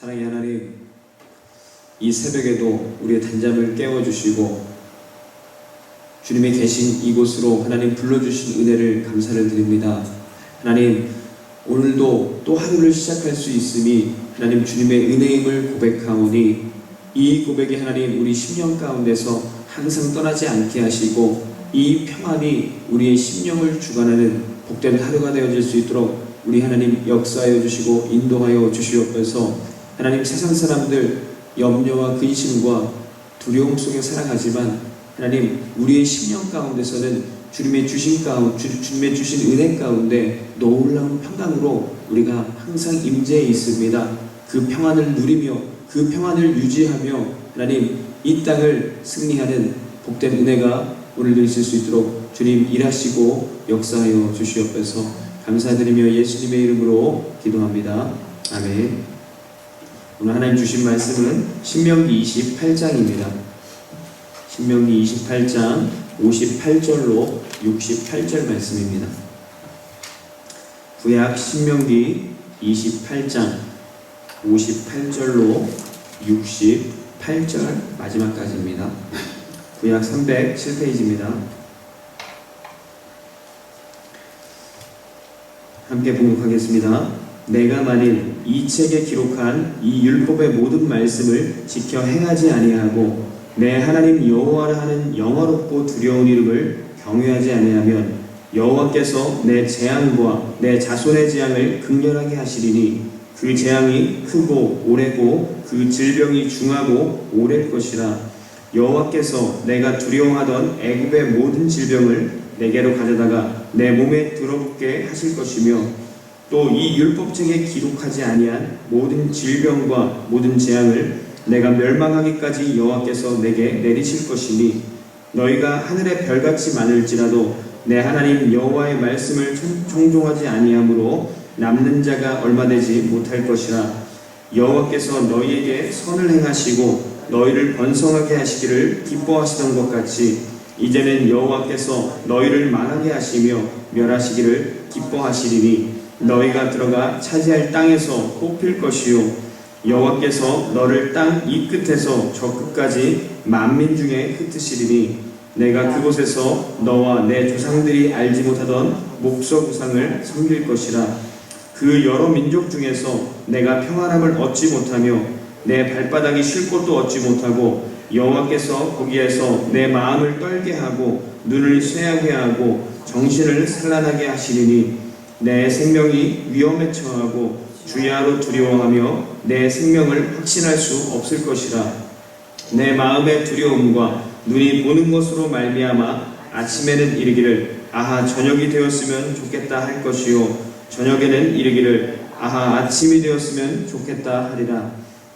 사랑의 하나님, 이 새벽에도 우리의 단잠을 깨워주시고 주님이 계신 이곳으로 하나님 불러주신 은혜를 감사를 드립니다. 하나님, 오늘도 또 하루를 시작할 수 있음이 하나님 주님의 은혜임을 고백하오니 이 고백이 하나님 우리 심령 가운데서 항상 떠나지 않게 하시고 이 평안이 우리의 심령을 주관하는 복된 하루가 되어질 수 있도록 우리 하나님 역사하여 주시고 인도하여 주시옵소서. 하나님, 세상 사람들 염려와 근심과 두려움 속에 살아가지만 하나님 우리의 심령 가운데서는 주님의 주신 은혜 가운데 놀라운 평강으로 우리가 항상 임재해 있습니다. 그 평안을 누리며 그 평안을 유지하며 하나님 이 땅을 승리하는 복된 은혜가 오늘도 있을 수 있도록 주님 일하시고 역사하여 주시옵소서. 감사드리며 예수님의 이름으로 기도합니다. 아멘. 오늘 하나님 주신 말씀은 신명기 28장입니다. 신명기 28장 58절로 68절 말씀입니다. 구약 신명기 28장 58절로 68절 마지막까지입니다. 구약 307페이지입니다. 함께 봉독하겠습니다. 내가 만일 이 책에 기록한 이 율법의 모든 말씀을 지켜 행하지 아니하고 내 하나님 여호와라 하는 영화롭고 두려운 이름을 경외하지 아니하면 여호와께서 내 재앙과 내 자손의 재앙을 극렬하게 하시리니 그 재앙이 크고 오래고 그 질병이 중하고 오래일 것이라. 여호와께서 내가 두려워하던 애굽의 모든 질병을 내게로 가져다가 내 몸에 들어붙게 하실 것이며 또 이 율법책에 기록하지 아니한 모든 질병과 모든 재앙을 내가 멸망하기까지 여호와께서 내게 내리실 것이니 너희가 하늘의 별같이 많을지라도 내 하나님 여호와의 말씀을 청종하지 아니하므로 남는 자가 얼마 되지 못할 것이라. 여호와께서 너희에게 선을 행하시고 너희를 번성하게 하시기를 기뻐하시던 것 같이 이제는 여호와께서 너희를 망하게 하시며 멸하시기를 기뻐하시리니 너희가 들어가 차지할 땅에서 뽑힐 것이요 여호와께서 너를 땅 이 끝에서 저 끝까지 만민 중에 흩으시리니 내가 그곳에서 너와 내 조상들이 알지 못하던 목석 우상을 섬길 것이라. 그 여러 민족 중에서 내가 평안함을 얻지 못하며 내 발바닥이 쉴 곳도 얻지 못하고 여호와께서 거기에서 내 마음을 떨게 하고 눈을 쇠하게 하고 정신을 산란하게 하시리니 내 생명이 위험에 처하고 주야로 두려워하며 내 생명을 확신할 수 없을 것이라. 내 마음의 두려움과 눈이 보는 것으로 말미암아 아침에는 이르기를 아하 저녁이 되었으면 좋겠다 할 것이요 저녁에는 이르기를 아하 아침이 되었으면 좋겠다 하리라.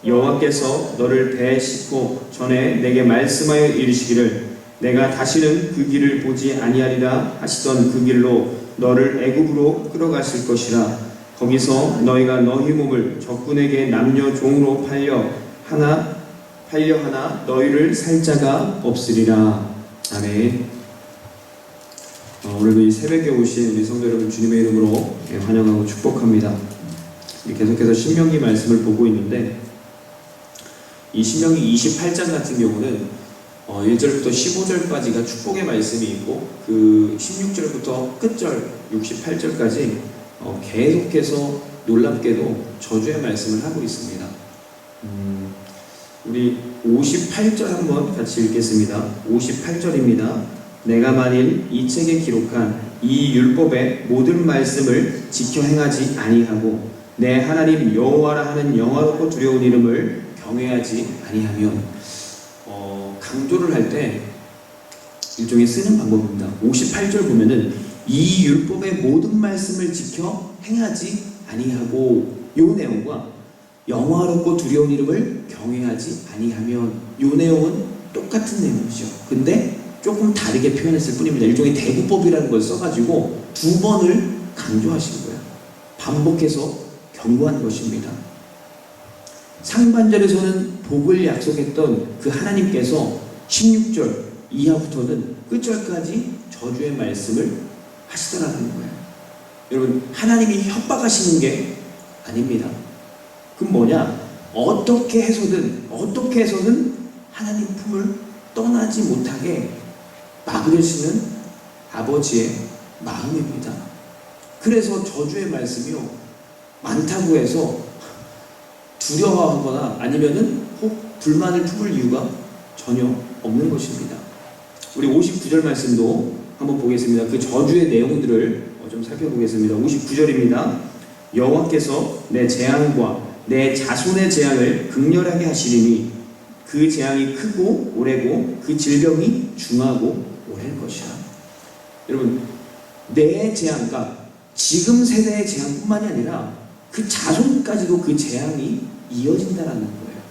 여호와께서 너를 배에 싣고 전에 내게 말씀하여 이르시기를 내가 다시는 그 길을 보지 아니하리라 하시던 그 길로 너를 애굽으로 끌어가실 것이라. 거기서 너희가 너희 몸을 적군에게 남녀 종으로 팔려 하나 너희를 살 자가 없으리라. 아멘. 오늘도 이 새벽에 오신 우리 성도 여러분 주님의 이름으로 환영하고 축복합니다. 계속해서 신명기 말씀을 보고 있는데 이 신명기 28장 같은 경우는 1절부터 15절까지가 축복의 말씀이 있고 그 16절부터 끝절 68절까지 계속해서 놀랍게도 저주의 말씀을 하고 있습니다. 우리 58절 한번 같이 읽겠습니다. 58절입니다. 내가 만일 이 책에 기록한 이 율법의 모든 말씀을 지켜 행하지 아니하고 내 하나님 여호와라 하는 영화롭고 두려운 이름을 경외하지 아니하면 강조를 할 때 일종의 쓰는 방법입니다. 58절 보면은 이 율법의 모든 말씀을 지켜 행하지 아니하고 요 내용과 영화롭고 두려운 이름을 경외하지 아니하면 요 내용은 똑같은 내용이죠. 근데 조금 다르게 표현했을 뿐입니다. 일종의 대구법이라는 걸 써가지고 두 번을 강조하신 거예요. 반복해서 경고한 것입니다. 상반절에서는 복을 약속했던 그 하나님께서 16절 이하부터는 끝절까지 저주의 말씀을 하시더라는 거예요. 여러분, 하나님이 협박하시는 게 아닙니다. 그럼 뭐냐? 어떻게 해서든 하나님 품을 떠나지 못하게 막으시는 아버지의 마음입니다. 그래서 저주의 말씀이요, 많다고 해서 두려워하거나 아니면은 혹 불만을 품을 이유가 전혀 없는 것입니다. 우리 59절 말씀도 한번 보겠습니다. 그 저주의 내용들을 좀 살펴보겠습니다. 59절입니다. 여호와께서 내 재앙과 내 자손의 재앙을 극렬하게 하시리니 그 재앙이 크고 오래고 그 질병이 중하고 오래일 것이라. 여러분, 내 재앙과 지금 세대의 재앙뿐만이 아니라 그 자손까지도 그 재앙이 이어진다라는 거예요.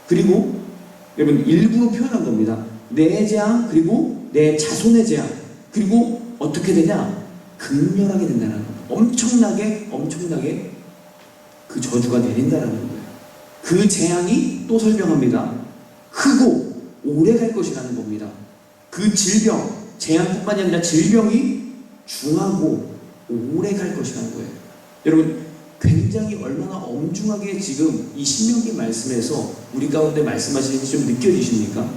그리고 여러분, 일부러 표현한 겁니다. 내 재앙, 그리고 내 자손의 재앙, 그리고 어떻게 되냐? 극렬하게 된다는 거예요. 엄청나게 그 저주가 내린다라는 거예요. 그 재앙이 또 설명합니다. 크고 오래 갈 것이라는 겁니다. 그 질병, 재앙뿐만이 아니라 질병이 중하고 오래 갈 것이라는 거예요. 여러분, 굉장히 얼마나 엄중하게 지금 이 신명기 말씀에서 우리 가운데 말씀하시는지 좀 느껴지십니까?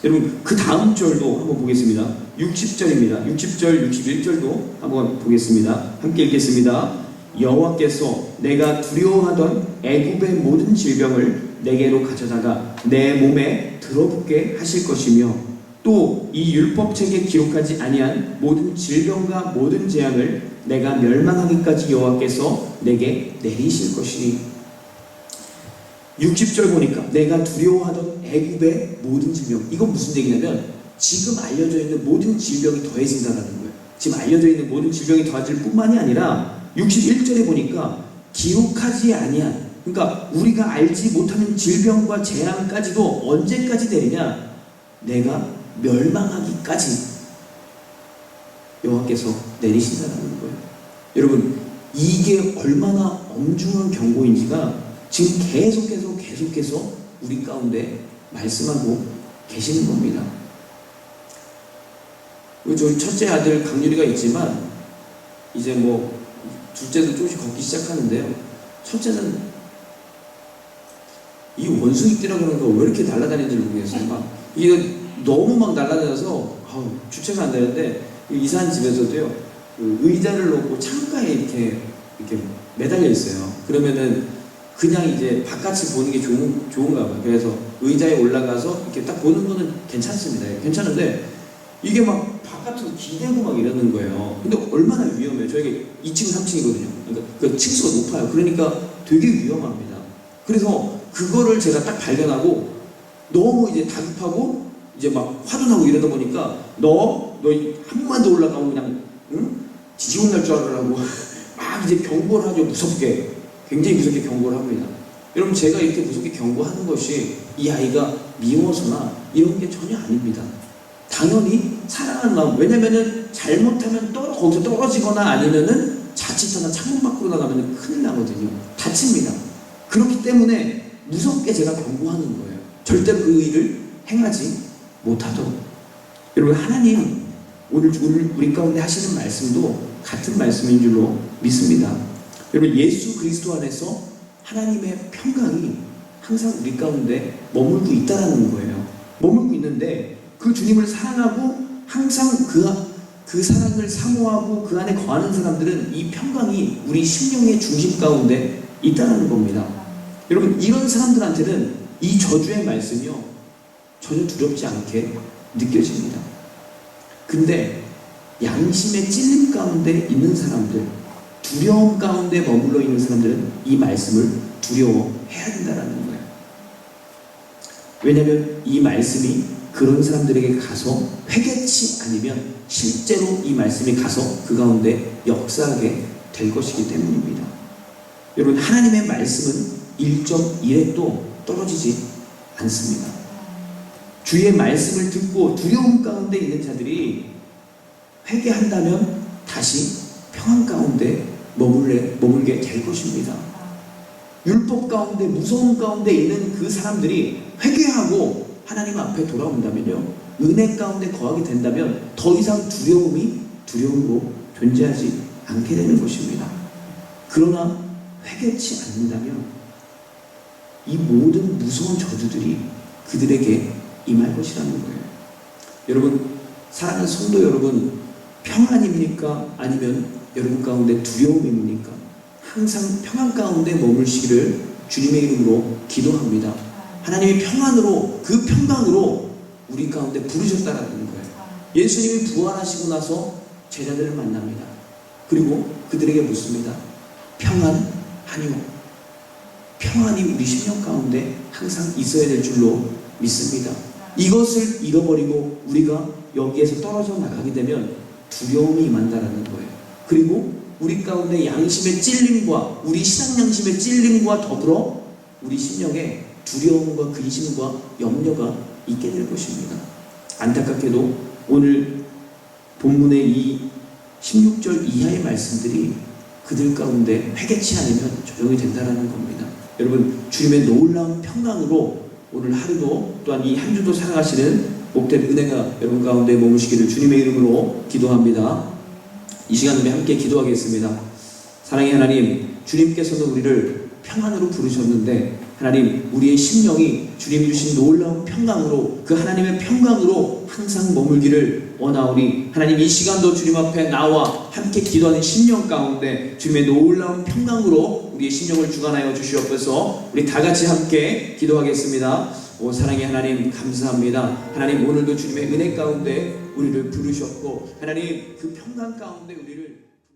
여러분, 그 다음 절도 한번 보겠습니다. 60절입니다. 60절, 61절도 한번 보겠습니다. 함께 읽겠습니다. 여호와께서 내가 두려워하던 애굽의 모든 질병을 내게로 가져다가 내 몸에 들어붙게 하실 것이며 또 이 율법책에 기록하지 아니한 모든 질병과 모든 재앙을 내가 멸망하기까지 여호와께서 내게 내리실 것이니. 60절 보니까 내가 두려워하던 애굽의 모든 질병, 이건 무슨 얘기냐면 지금 알려져 있는 모든 질병이 더해진다는 거예요. 지금 알려져 있는 모든 질병이 더해질 뿐만이 아니라 61절에 보니까 기록하지 아니한, 그러니까 우리가 알지 못하는 질병과 재앙까지도 언제까지 내리냐? 내가 멸망하기까지 여호와께서 내리신다는 거예요. 여러분, 이게 얼마나 엄중한 경고인지가 지금 계속해서 우리 가운데 말씀하고 계시는 겁니다. 저희 첫째 아들 강유리가 있지만 이제 뭐 둘째도 조금씩 걷기 시작하는데요. 첫째는 이 원숭이띠라고 하는 거 왜 이렇게 날아다니는지 모르겠어요. 막 이게 너무 막 날아다녀서 주체가 안 되는데, 이사한 집에서도요, 그 의자를 놓고 창가에 이렇게 매달려 있어요. 그러면은 그냥 이제 바깥을 보는 게 좋은가 봐요. 그래서 의자에 올라가서 이렇게 딱 보는 거는 괜찮습니다. 괜찮은데 이게 막 바깥으로 기대고 막 이러는 거예요. 근데 얼마나 위험해요. 저희가 2층, 3층이거든요. 그러니까 그 층수가 높아요. 그러니까 되게 위험합니다. 그래서 그거를 제가 딱 발견하고 너무 이제 다급하고 이제 막 화도 나고 이러다 보니까 너 한 번만 더 올라가면 그냥 지지고 날 줄 알으라고 막 이제 경고를 하죠. 무섭게. 굉장히 무섭게 경고를 합니다. 여러분, 제가 이렇게 무섭게 경고하는 것이 이 아이가 미워서나 이런 게 전혀 아닙니다. 당연히 사랑하는 마음. 왜냐면은 잘못하면 거기서 떨어지거나 아니면은 자칫하다 창문 밖으로 나가면 큰일 나거든요. 다칩니다. 그렇기 때문에 무섭게 제가 경고하는 거예요. 절대로 그 일을 행하지 못하도록. 여러분, 하나님 오늘 우리 가운데 하시는 말씀도 같은 말씀인 줄로 믿습니다. 여러분, 예수 그리스도 안에서 하나님의 평강이 항상 우리 가운데 머물고 있다는 거예요. 머물고 있는데 그 주님을 사랑하고 항상 그 사랑을 사모하고 그 안에 거하는 사람들은 이 평강이 우리 심령의 중심 가운데 있다는 겁니다. 여러분, 이런 사람들한테는 이 저주의 말씀이요, 전혀 두렵지 않게 느껴집니다. 근데 양심의 찔림 가운데 있는 사람들, 두려움 가운데 머물러 있는 사람들은 이 말씀을 두려워해야 된다는 거예요. 왜냐하면 이 말씀이 그런 사람들에게 가서 회개치 않으면 실제로 이 말씀이 가서 그 가운데 역사하게 될 것이기 때문입니다. 여러분, 하나님의 말씀은 1.1획도 떨어지지 않습니다. 주의 말씀을 듣고 두려움 가운데 있는 자들이 회개한다면 다시 평안 가운데 머물게 될 것입니다. 율법 가운데, 무서움 가운데 있는 그 사람들이 회개하고 하나님 앞에 돌아온다면요, 은혜 가운데 거하게 된다면 더 이상 두려움이 두려움으로 존재하지 않게 되는 것입니다. 그러나 회개치 않는다면 이 모든 무서운 저주들이 그들에게 임할 것이라는 거예요. 여러분, 사랑하는 성도 여러분, 평안입니까? 아니면 여러분 가운데 두려움입니까? 항상 평안 가운데 머물시기를 주님의 이름으로 기도합니다. 하나님이 평안으로, 그 평강으로 우리 가운데 부르셨다라는 거예요. 예수님이 부활하시고 나서 제자들을 만납니다. 그리고 그들에게 묻습니다. 평안하니요? 평안이 우리 심령 가운데 항상 있어야 될 줄로 믿습니다. 이것을 잃어버리고 우리가 여기에서 떨어져 나가게 되면 두려움이 임한다라는 거예요. 그리고 우리 가운데 양심의 찔림과 우리 신앙 양심의 찔림과 더불어 우리 심령에 두려움과 근심과 염려가 있게 될 것입니다. 안타깝게도 오늘 본문의 이 16절 이하의 말씀들이 그들 가운데 회개치 않으면 적용이 된다는 겁니다. 여러분, 주님의 놀라운 평강으로 오늘 하루도 또한 이 한 주도 살아가시는 복된 은혜가 여러분 가운데 머무시기를 주님의 이름으로 기도합니다. 이 시간 우리 함께 기도하겠습니다. 사랑의 하나님, 주님께서는 우리를 평안으로 부르셨는데 하나님, 우리의 심령이 주님 주신 놀라운 평강으로, 그 하나님의 평강으로 항상 머물기를 원하오니 하나님, 이 시간도 주님 앞에 나와 함께 기도하는 심령 가운데 주님의 놀라운 평강으로 우리의 심령을 주관하여 주시옵소서. 우리 다 같이 함께 기도하겠습니다. 오 사랑의 하나님, 감사합니다. 하나님, 오늘도 주님의 은혜 가운데 우리를 부르셨고 하나님, 그 평강 가운데 우리를